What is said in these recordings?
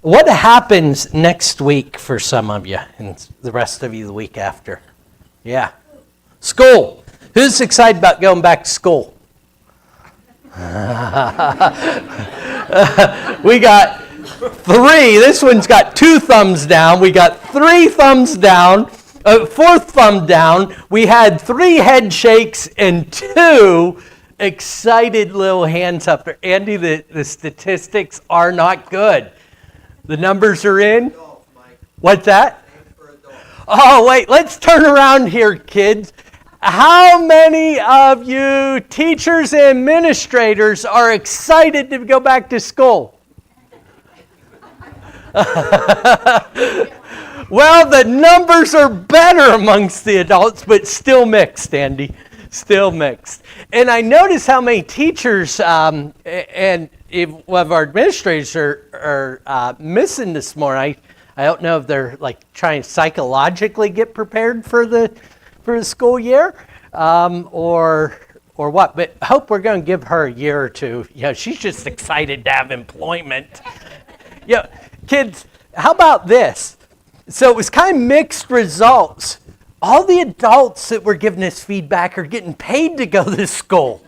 What happens next week for some of you and the rest of you the week after? Yeah. School. Who's excited about going back to school? We got 3. This one's got 2 thumbs down. We got 3 thumbs down. 4th thumb down. We had 3 head shakes and 2 excited little hands up there. Andy, the statistics are not good. The numbers are in. What's that? Oh, wait, let's turn around here, kids. How many of you teachers and administrators are excited to go back to school? Well, the numbers are better amongst the adults, but still mixed, Andy. Still mixed. And I notice how many teachers and one of our administrators are missing this morning. I don't know if they're like trying to psychologically get prepared for the school year or what. But I hope we're going to give her a year or two. You know, she's just excited to have employment. Yeah, kids, how about this? So it was kind of mixed results. All the adults that were giving us feedback are getting paid to go to school.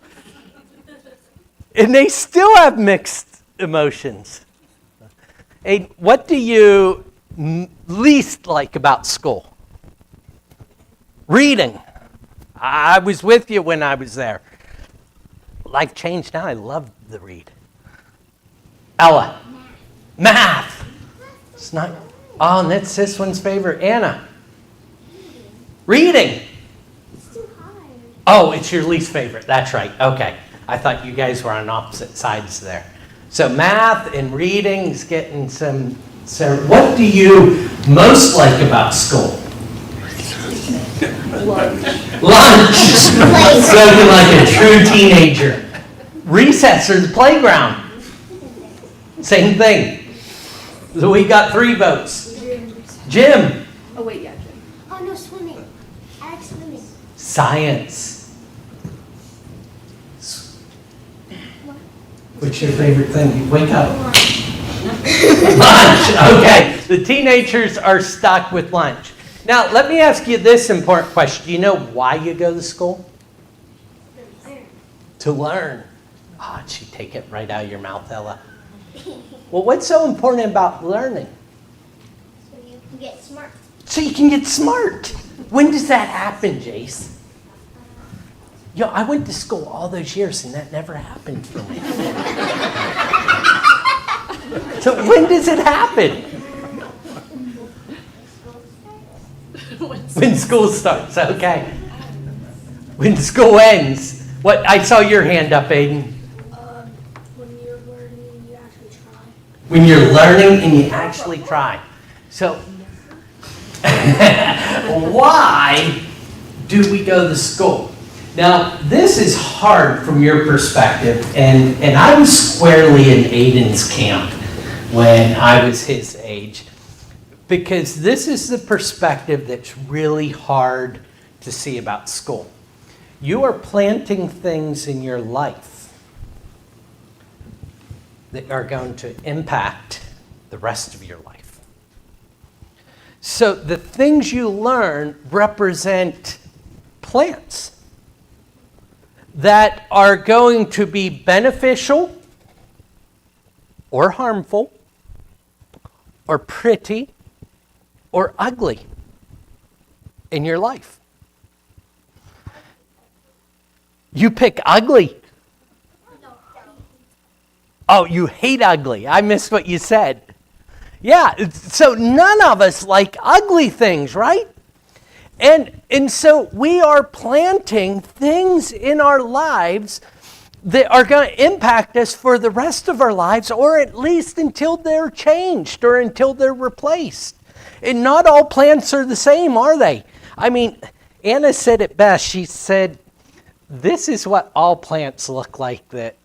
And they still have mixed emotions. Hey, what do you least like about school? Reading. I was with you when I was there. Life changed now. I love the read. Ella. Math. It's not. Oh, and that's this one's favorite. Anna. Reading. It's too hard. Oh, it's your least favorite. That's right. Okay. I thought you guys were on opposite sides there. So math and reading is getting some. What do you most like about school? Lunch. Spoken like a true teenager. Recess or the playground. Same thing. So we got 3 votes. Gym. Oh, wait, yeah, gym. Oh, no, swimming. I like swimming. Science. What's your favorite thing? You wake up. Lunch. Okay. The teenagers are stuck with lunch. Now, let me ask you this important question. Do you know why you go to school? To learn. Oh, did you take it right out of your mouth, Ella? Well, what's so important about learning? So you can get smart. So you can get smart. When does that happen, Jace? Yo, I went to school all those years and that never happened for me. So when does it happen? When school starts, okay. When school ends. What? I saw your hand up, Aiden. When you're learning, you actually try. When you're learning and you actually try. So, why do we go to school? Now, this is hard from your perspective, and I was squarely in Aiden's camp when I was his age, because this is the perspective that's really hard to see about school. You are planting things in your life that are going to impact the rest of your life. So the things you learn represent plants that are going to be beneficial or harmful or pretty or ugly in your life. You pick ugly. Oh, you hate ugly. I missed what you said. Yeah, so none of us like ugly things, right? And so we are planting things in our lives that are going to impact us for the rest of our lives, or at least until they're changed or until they're replaced. And not all plants are the same, are they? I mean, Anna said it best. She said, this is what all plants look like that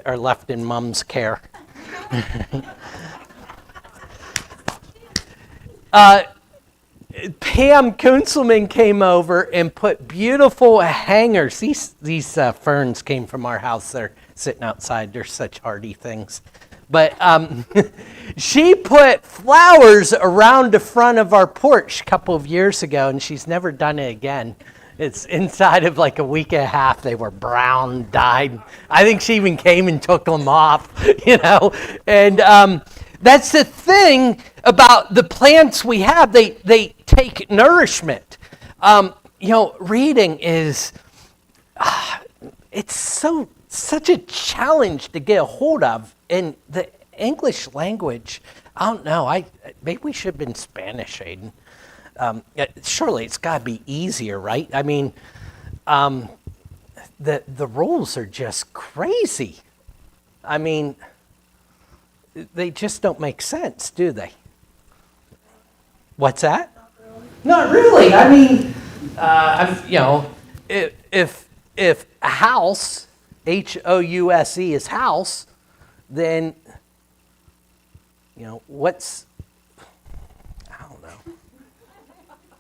are left in mom's care. Pam Kunzelman came over and put beautiful hangers. These ferns came from our house. They're sitting outside. They're such hardy things. But she put flowers around the front of our porch a couple of years ago, and she's never done it again. It's inside of like a week and a half. They were brown, dyed. I think she even came and took them off, And that's the thing about the plants we have. They take nourishment. Reading is, it's such a challenge to get a hold of. And the English language, I don't know. Maybe we should have been Spanish, Aiden. Surely it's got to be easier, right? I mean, the rules are just crazy. I mean, they just don't make sense, do they? What's that? Not really. I mean, if house, house is house, then what's, I don't know.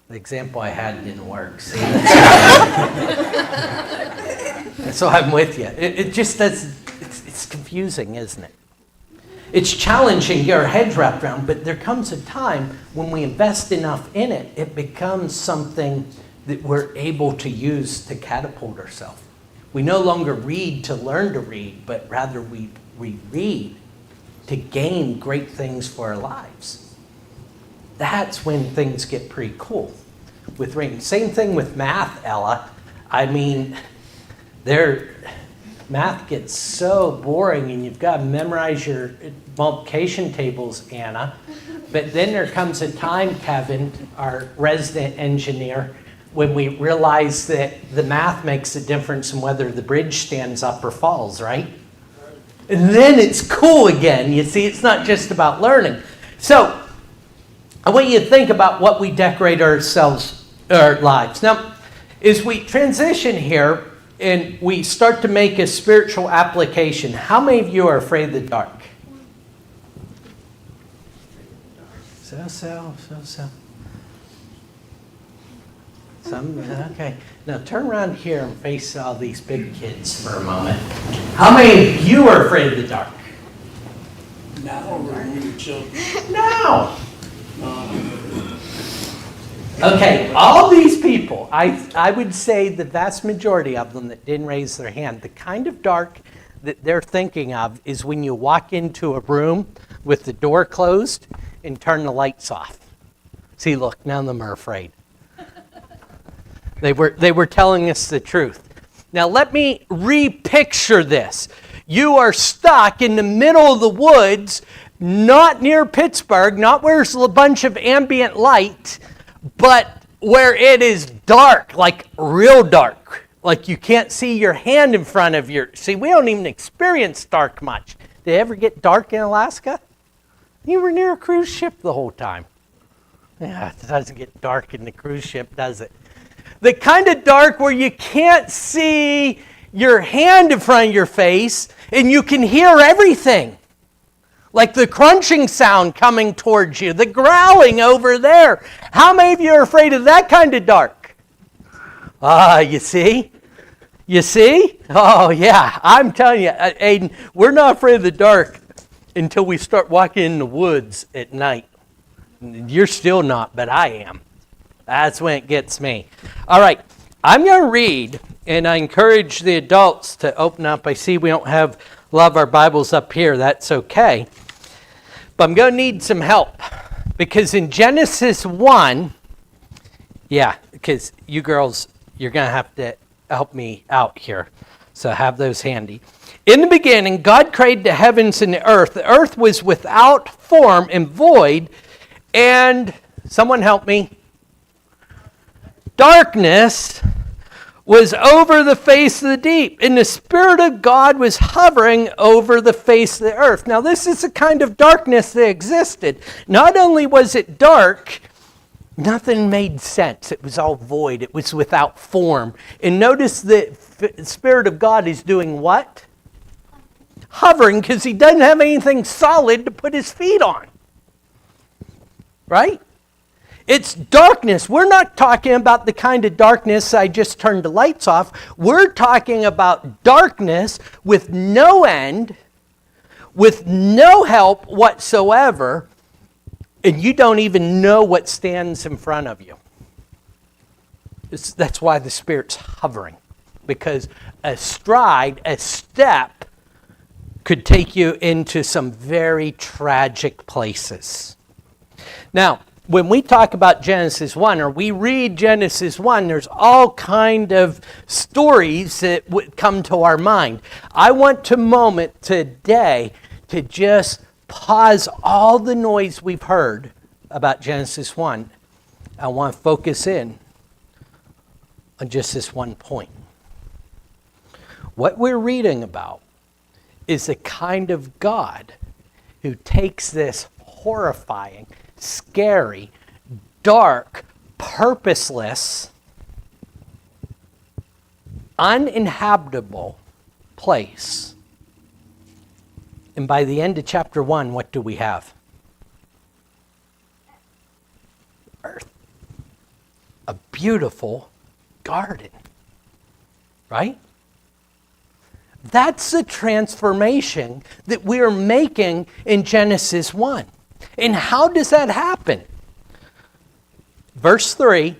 The example I had didn't work. See, so I'm with you. It just does. It's confusing, isn't it? It's challenging to get our heads wrapped around, but there comes a time when we invest enough in it, it becomes something that we're able to use to catapult ourselves. We no longer read to learn to read, but rather we read to gain great things for our lives. That's when things get pretty cool with reading. Same thing with math, Ella. I mean, math gets so boring and you've got to memorize your multiplication tables, Anna. But then there comes a time, Kevin, our resident engineer, when we realize that the math makes a difference in whether the bridge stands up or falls, right? And then it's cool again. You see, it's not just about learning. So I want you to think about what we decorate our lives. Now, as we transition here and we start to make a spiritual application, how many of you are afraid of the dark? So. Some, okay. Now turn around here and face all these big kids for a moment. How many of you are afraid of the dark? Now or when we were children? Now. Okay, all these people, I would say the vast majority of them that didn't raise their hand, the kind of dark that they're thinking of is when you walk into a room with the door closed and turn the lights off. See, look, none of them are afraid. They were telling us the truth. Now let me repicture this. You are stuck in the middle of the woods, not near Pittsburgh, not where there's a bunch of ambient light, but where it is dark, like real dark. Like you can't see your hand in front of your... See, we don't even experience dark much. Did it ever get dark in Alaska? You were near a cruise ship the whole time. Yeah, it doesn't get dark in the cruise ship, does it? The kind of dark where you can't see your hand in front of your face and you can hear everything. Like the crunching sound coming towards you, the growling over there. How many of you are afraid of that kind of dark? You see? You see? Oh, yeah. I'm telling you, Aiden, we're not afraid of the dark until we start walking in the woods at night. You're still not, but I am. That's when it gets me. All right, I'm going to read, and I encourage the adults to open up. I see we don't have a lot of our Bibles up here. That's okay. But I'm going to need some help. Because in Genesis 1, because you girls, you're going to have to help me out here. So have those handy. In the beginning, God created the heavens and the earth. The earth was without form and void, and someone help me. Darkness was over the face of the deep, and the Spirit of God was hovering over the face of the earth. Now, this is the kind of darkness that existed. Not only was it dark, nothing made sense. It was all void. It was without form. And notice the Spirit of God is doing what? Hovering, because he doesn't have anything solid to put his feet on. Right? It's darkness. We're not talking about the kind of darkness I just turned the lights off. We're talking about darkness with no end, with no help whatsoever, and you don't even know what stands in front of you. That's why the Spirit's hovering, because a stride, a step, could take you into some very tragic places. Now, when we talk about Genesis 1, or we read Genesis 1, there's all kind of stories that would come to our mind. I want to moment today to just pause all the noise we've heard about Genesis 1. I want to focus in on just this one point. What we're reading about is a kind of God who takes this horrifying, scary, dark, purposeless, uninhabitable place. And by the end of chapter 1, what do we have? Earth. A beautiful garden. Right? That's the transformation that we are making in Genesis 1. And how does that happen? Verse 3,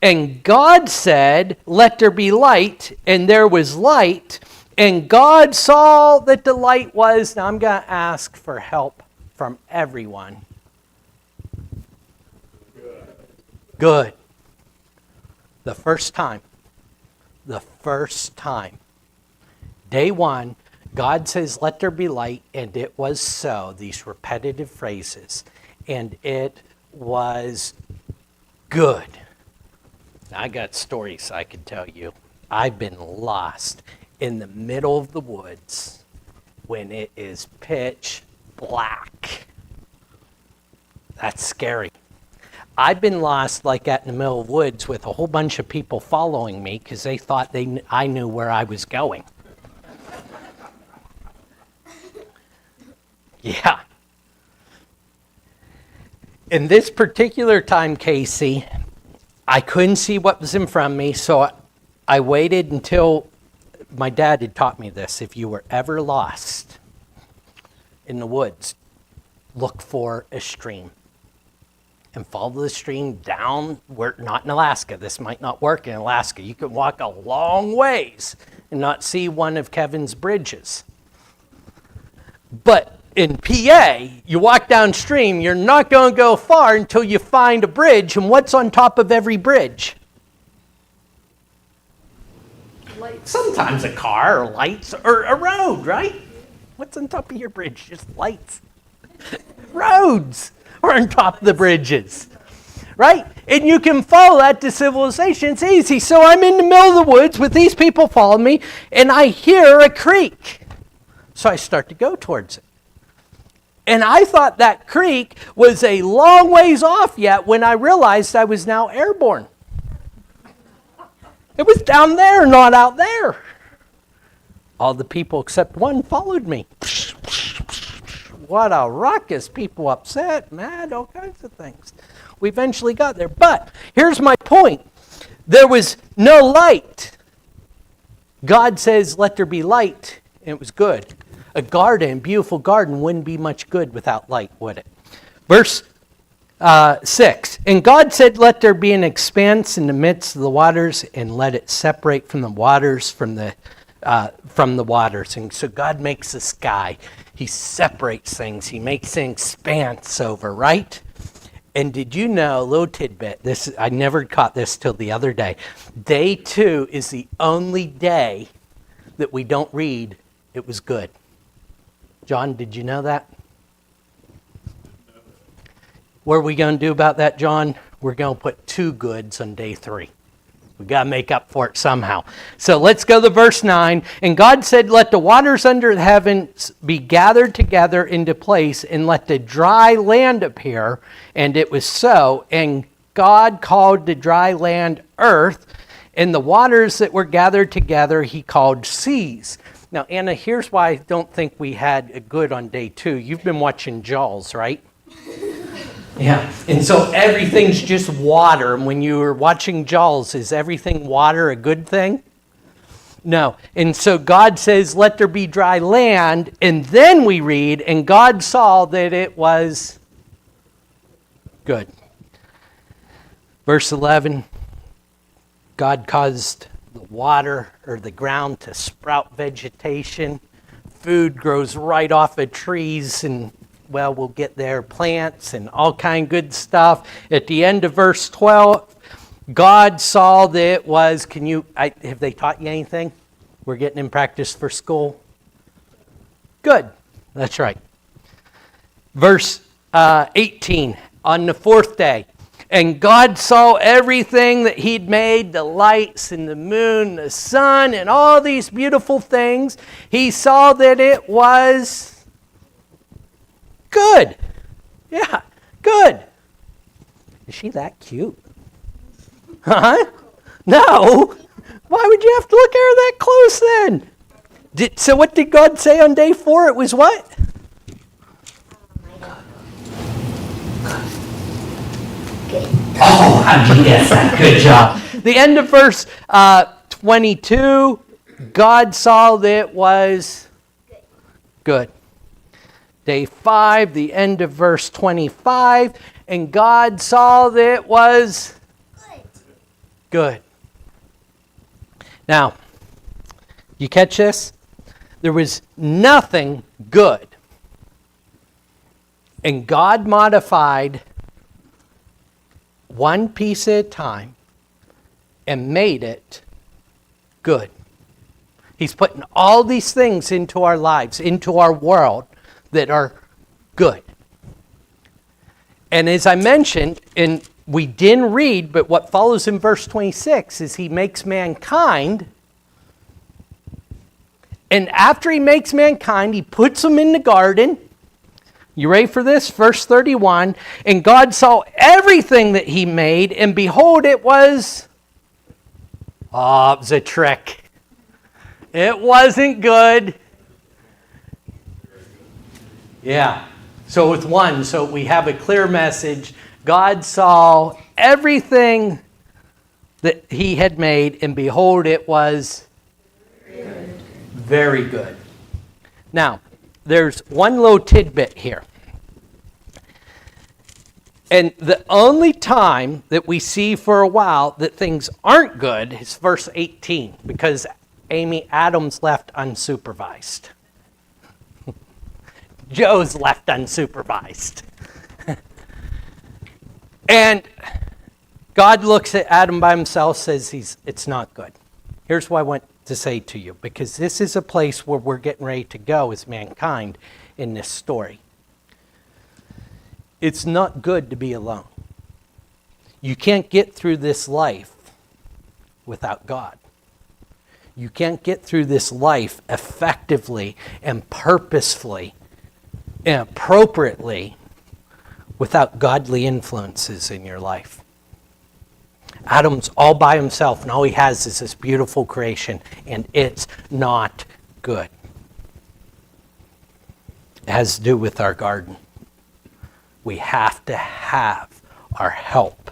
and God said, let there be light, and there was light, and God saw that the light was, now I'm going to ask for help from everyone. Good. The first time. Day 1, God says, let there be light, and it was so. These repetitive phrases. And it was good. Now, I got stories I could tell you. I've been lost in the middle of the woods when it is pitch black. That's scary. I've been lost like that in the middle of the woods with a whole bunch of people following me because they thought I knew where I was going. Yeah. In this particular time, Casey, I couldn't see what was in front of me, so I waited until my dad had taught me this. If you were ever lost in the woods, look for a stream and follow the stream down. We're not in Alaska. This might not work in Alaska. You could walk a long ways and not see one of Kevin's bridges. But in PA, you walk downstream, you're not going to go far until you find a bridge. And what's on top of every bridge? Lights. Sometimes a car or lights or a road, right? What's on top of your bridge? Just lights. Roads are on top of the bridges, right? And you can follow that to civilization. It's easy. So I'm in the middle of the woods with these people following me, and I hear a creek. So I start to go towards it. And I thought that creek was a long ways off yet when I realized I was now airborne. It was down there, not out there. All the people except one followed me. What a ruckus. People upset, mad, all kinds of things. We eventually got there. But here's my point. There was no light. God says, let there be light, and it was good. A garden, beautiful garden, wouldn't be much good without light, would it? Verse 6, and God said, let there be an expanse in the midst of the waters, and let it separate from the waters, from the waters. And so God makes the sky. He separates things. He makes an expanse over, right? And did you know, a little tidbit, I never caught this till the other day. Day 2 is the only day that we don't read, it was good. John, did you know that? What are we going to do about that, John? We're going to put 2 goods on day 3. We've got to make up for it somehow. So let's go to verse 9. And God said, let the waters under the heavens be gathered together into place, and let the dry land appear. And it was so. And God called the dry land earth, and the waters that were gathered together he called seas. Now, Anna, here's why I don't think we had a good on day 2. You've been watching Jaws, right? Yeah. And so everything's just water. And when you were watching Jaws, is everything water a good thing? No. And so God says, let there be dry land. And then we read, and God saw that it was good. Verse 11, God caused the water or the ground to sprout vegetation. Food grows right off of trees and, well, we'll get there, plants and all kind of good stuff. At the end of verse 12, God saw that it was, have they taught you anything? We're getting in practice for school. Good. That's right. Verse 18, on the fourth day, and God saw everything that he'd made, the lights and the moon, the sun, and all these beautiful things. He saw that it was good. Yeah, good. Is she that cute? Huh? No. Why would you have to look at her that close then? So what did God say on day 4? It was what? Oh, how'd you guess that? Good job. The end of verse 22, God saw that it was good. Day 5, the end of verse 25, and God saw that it was good. Now, you catch this? There was nothing good. And God modified one piece at a time and made it good. He's putting all these things into our lives, into our world that are good. And as I mentioned, and we didn't read, but what follows in verse 26 is he makes mankind. And after he makes mankind, he puts them in the garden. You ready for this? Verse 31. And God saw everything that he made, and behold, it was... Oh, it was a trick. It wasn't good. Yeah. So with one, so we have a clear message. God saw everything that he had made, and behold, it was very good. Now, there's one little tidbit here. And the only time that we see for a while that things aren't good is verse 18, because Amy Adams left unsupervised. Joe's left unsupervised. And God looks at Adam by himself, says it's not good. Here's what I want to say to you, because this is a place where we're getting ready to go as mankind in this story. It's not good to be alone. You can't get through this life without God. You can't get through this life effectively and purposefully and appropriately without godly influences in your life. Adam's all by himself, and all he has is this beautiful creation, and it's not good. It has to do with our garden. We have to have our help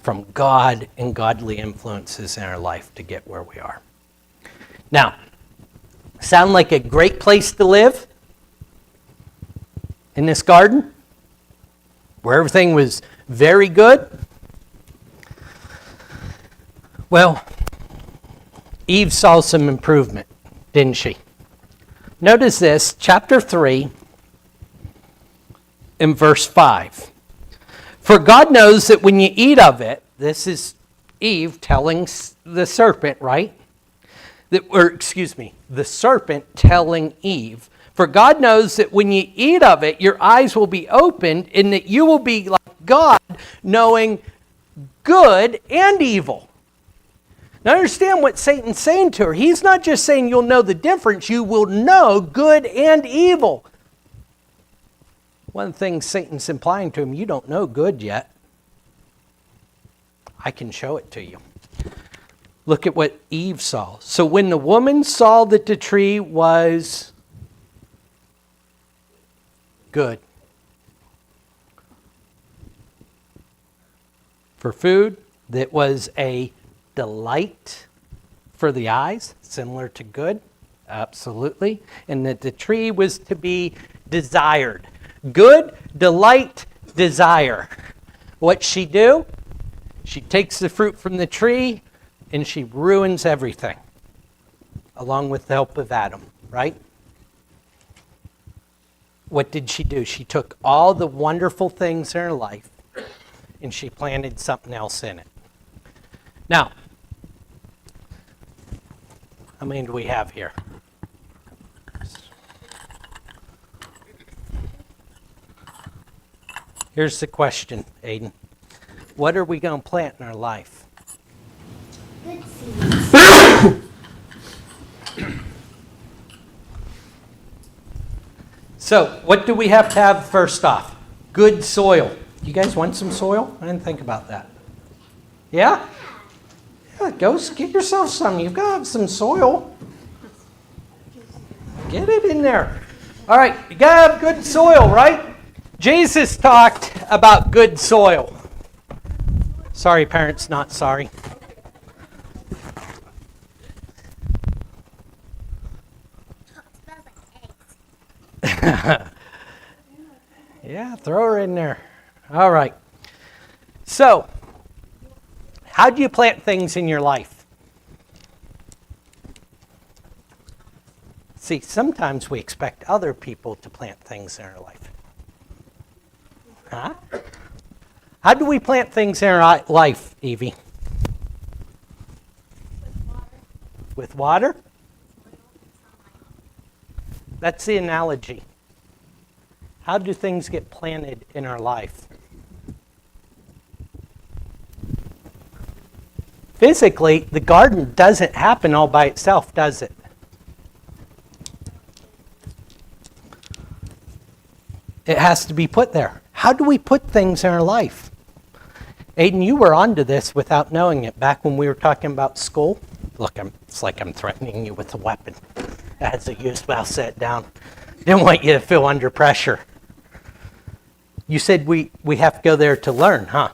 from God and godly influences in our life to get where we are. Now, sound like a great place to live in this garden where everything was very good? Well, Eve saw some improvement, didn't she? Notice this, chapter 3, in verse 5. For God knows that when you eat of it, this is Eve telling the serpent, right? The serpent telling Eve, for God knows that when you eat of it, your eyes will be opened, and that you will be like God, knowing good and evil. Now understand what Satan's saying to her. He's not just saying you'll know the difference, you will know good and evil. One of the things Satan's implying to him, you don't know good yet. I can show it to you. Look at what Eve saw. So when the woman saw that the tree was good for food, that was a delight for the eyes, similar to good, absolutely. And that the tree was to be desired. Good, delight, desire. What's she do? She takes the fruit from the tree and she ruins everything, along with the help of Adam, right? What did she do? She took all the wonderful things in her life and she planted something else in it. Now, how many do we have here? Here's the question, Aiden. What are we going to plant in our life? Good seeds. So, what do we have to have first off? Good soil. You guys want some soil? I didn't think about that. Yeah? Yeah, go get yourself some. You've got to have some soil. Get it in there. All right, you got to have good soil, right? Jesus talked about good soil. Sorry, parents, not sorry. Yeah, throw her in there. All right. So, how do you plant things in your life? See, sometimes we expect other people to plant things in our life. Huh? How do we plant things in our life, Evie? With water? That's the analogy. How do things get planted in our life? Physically, the garden doesn't happen all by itself, does it? It has to be put there. How do we put things in our life? Aiden, you were onto this without knowing it back when we were talking about school. Look, it's like I'm threatening you with a weapon. As a youth, I'll set down. Didn't want you to feel under pressure. You said we have to go there to learn, huh?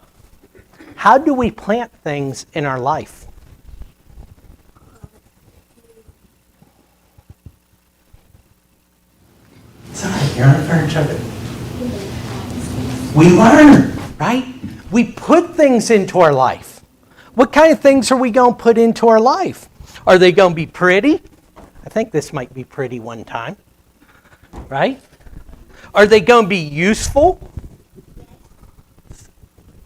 How do we plant things in our life? Sorry, you're on furniture. We learn, right? We put things into our life. What kind of things are we going to put into our life? Are they going to be pretty? I think this might be pretty one time, right? Are they going to be useful?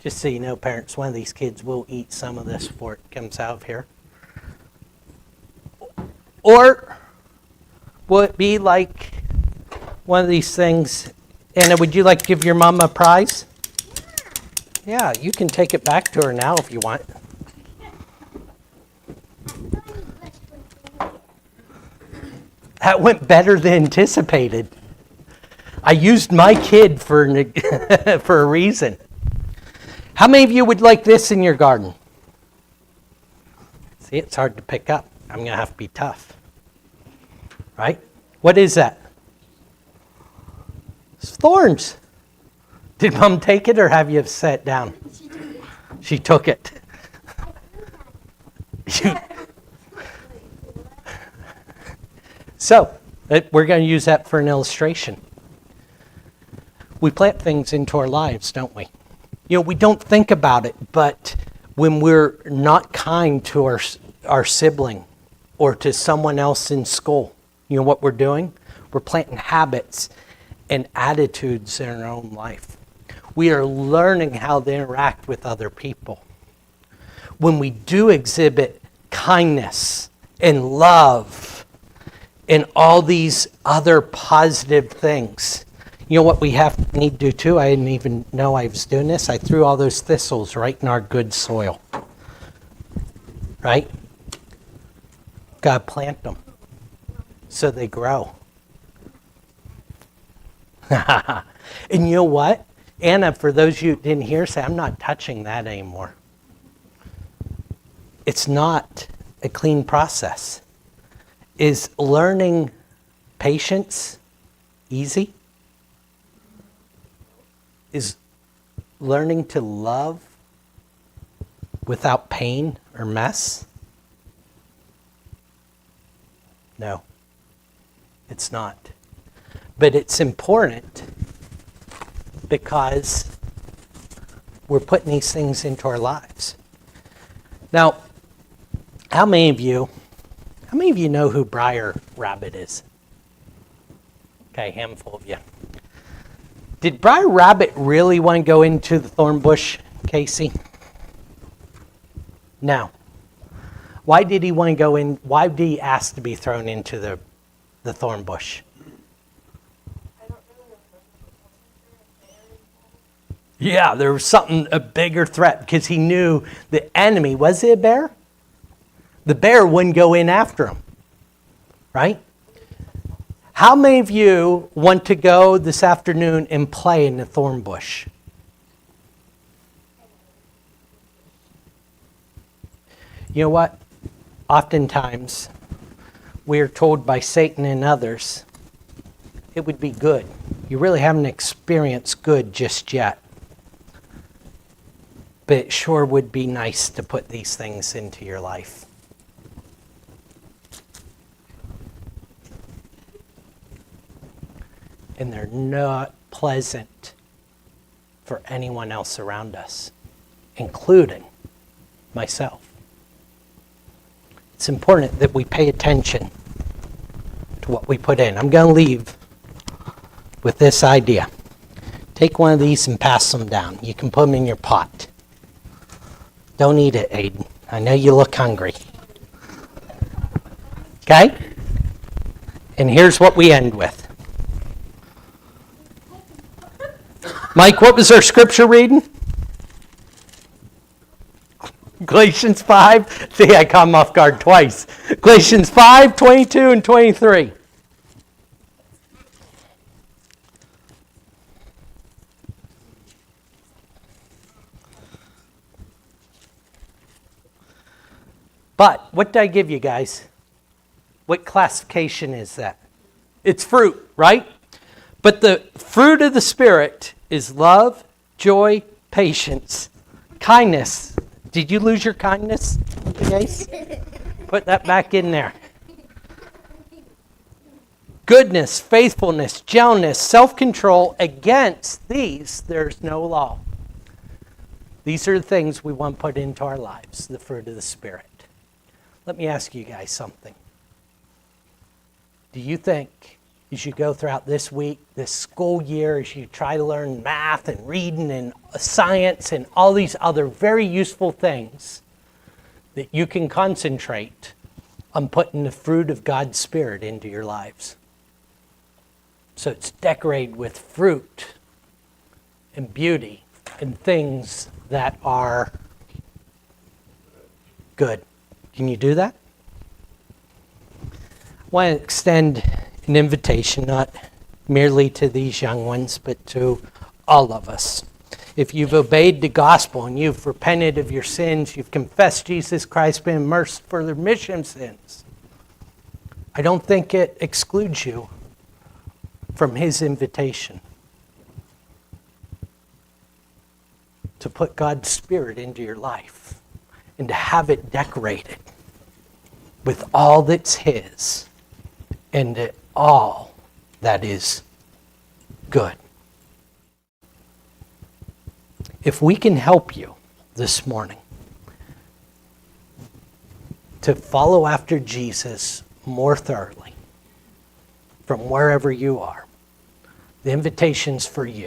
Just so you know, parents, one of these kids will eat some of this before it comes out of here. Or will it be like one of these things? Anna, would you like to give your mom a prize? Yeah, you can take it back to her now if you want. That went better than anticipated. I used my kid for a reason. How many of you would like this in your garden? See, it's hard to pick up. I'm going to have to be tough. Right? What is that? It's thorns. Did Mom take it or have you sat down? She took it. So, we're going to use that for an illustration. We plant things into our lives, don't we? You know, we don't think about it, but when we're not kind to our sibling or to someone else in school, you know what we're doing? We're planting habits and attitudes in our own life. We are learning how to interact with other people. When we do exhibit kindness and love and all these other positive things, you know what we need to do too? I didn't even know I was doing this. I threw all those thistles right in our good soil. Right? God plant them so they grow. And you know what? Anna, for those of you who didn't hear, say, I'm not touching that anymore. It's not a clean process. Is learning patience easy? Is learning to love without pain or mess? No, it's not. But it's important because we're putting these things into our lives. Now, how many of you know who Briar Rabbit is? Okay, a handful of you. Did Briar Rabbit really want to go into the thorn bush, Casey? No. Why did he want to go in? Why did he ask to be thrown into the thorn bush? Yeah, there was a bigger threat because he knew the enemy. Was it a bear? The bear wouldn't go in after him, right? How many of you want to go this afternoon and play in the thorn bush? You know what? Oftentimes, we are told by Satan and others, it would be good. You really haven't experienced good just yet. But it sure would be nice to put these things into your life. And they're not pleasant for anyone else around us, including myself. It's important that we pay attention to what we put in. I'm going to leave with this idea. Take one of these and pass them down. You can put them in your pot. Don't eat it, Aiden. I know you look hungry. Okay? And here's what we end with. Mike, what was our scripture reading? Galatians 5. See, I caught him off guard twice. Galatians 5, 22 and 23. But what did I give you guys? What classification is that? It's fruit, right? But the fruit of the Spirit is love, joy, patience, kindness. Did you lose your kindness, Ace? Put that back in there. Goodness, faithfulness, gentleness, self-control. Against these, there's no law. These are the things we want to put into our lives, the fruit of the Spirit. Let me ask you guys something. Do you think, as you go throughout this week, this school year, as you try to learn math and reading and science and all these other very useful things, that you can concentrate on putting the fruit of God's Spirit into your lives? So it's decorated with fruit and beauty and things that are good. Can you do that? I want to extend an invitation, not merely to these young ones, but to all of us. If you've obeyed the gospel and you've repented of your sins, you've confessed Jesus Christ, been immersed for the remission of sins, I don't think it excludes you from his invitation to put God's Spirit into your life and to have it decorated with all that's his and all that is good. If we can help you this morning to follow after Jesus more thoroughly from wherever you are, the invitation's for you.